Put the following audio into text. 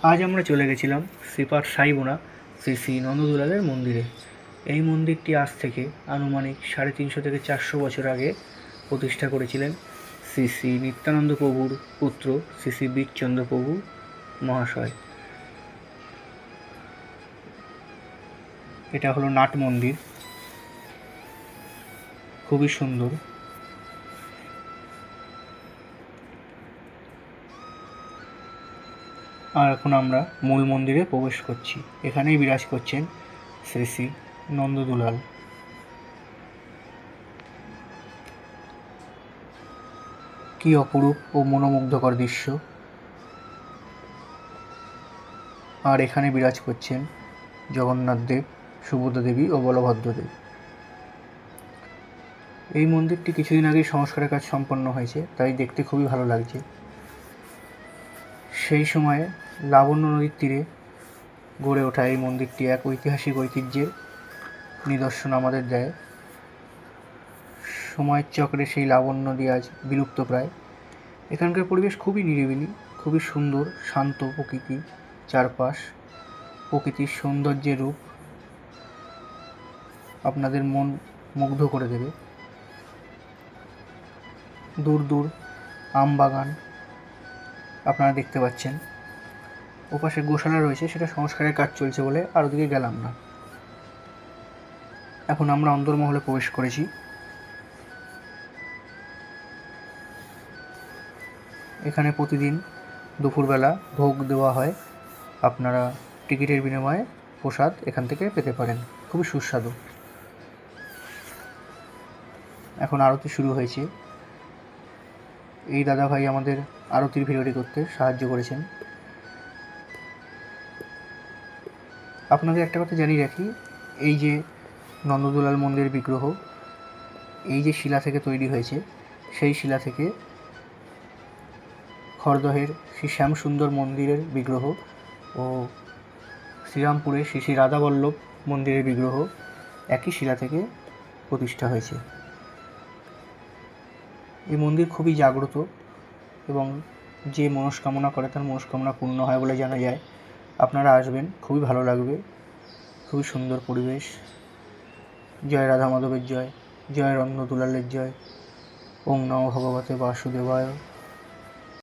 আজ আমরা চলে গেছিলাম শ্রীপাদ সাইবোনা শ্রী শ্রী নন্দদুলালের মন্দিরে। এই মন্দিরটি আজ থেকে আনুমানিক 350 থেকে 400 বছর আগে প্রতিষ্ঠা করেছিলেন শ্রী শ্রী নিত্যানন্দ প্রভুর পুত্র শ্রী শ্রী বীরচন্দ্র প্রভু মহাশয়। এটা হলো নাট মন্দির, খুবই সুন্দর। আর এখন আমরা মূল মন্দিরে প্রবেশ করছি। এখানেই বিরাজ করছেন শ্রী শ্রী নন্দদুলাল। কি অপরূপ ও মনোমুগ্ধকর দৃশ্য। আর এখানে বিরাজ করছেন জগন্নাথ দেব, সুভদ্রা দেবী ও বলভদ্র দেব। এই মন্দিরটি কিছুদিন আগেই সংস্কারের কাজ সম্পন্ন হয়েছে, তাই দেখতে খুবই ভালো লাগছে। সেই সময়ে লাবণ্য নদীর তীরে গড়ে ওঠা এই মন্দিরটি এক ঐতিহাসিক ঐতিহ্যের নিদর্শন আমাদের দেয়। সময়ের চক্রে সেই লাবণ্য নদী আজ বিলুপ্ত প্রায়। এখানকার পরিবেশ খুবই নিরিবিলি, খুবই সুন্দর, শান্ত প্রকৃতি, চারপাশ প্রকৃতির সৌন্দর্যের রূপ আপনাদের মন মুগ্ধ করে দেবে। দূর দূর আম বাগান আপনারা দেখতে পাচ্ছেন। ওপাশে গোশালা রয়েছে, সেটা সংস্কারের কাজ চলছে বলে আর ওদিকে গেলাম না। এখন আমরা অন্দরমহলে প্রবেশ করেছি। এখানে প্রতিদিন দুপুরবেলা ভোগ দেওয়া হয়। আপনারা টিকিটের বিনিময়ে প্রসাদ এখান থেকে পেতে পারেন, খুবই সুস্বাদু। এখন আরতি শুরু হয়েছে। এই দাদাভাই আমাদের আরতির ভিডিওটি করতে সাহায্য করেছেন। আপনাদের একটা কথা জানিয়ে রাখি, এই যে নন্দদুলাল মন্দিরের বিগ্রহ, এই যে শিলা থেকে তৈরি হয়েছে, সেই শিলা থেকে খড়দহের শ্রী শ্যামসুন্দর মন্দিরের বিগ্রহ ও শ্রীরামপুরে শ্রী শ্রী রাধাবল্লভ মন্দিরের বিগ্রহ একই শিলা থেকে প্রতিষ্ঠা হয়েছে। এই মন্দির খুবই জাগ্রত এবং যে মনস্কামনা করে তার মনস্কামনা পূর্ণ হয় বলে জানা যায়। আপনারা আসবেন, খুবই ভালো লাগবে, খুবই সুন্দর পরিবেশ। জয় রাধা মাধবের জয়, জয় নন্দদুলালের জয়। ওম নমো ভগবতে বাসুদেবায়।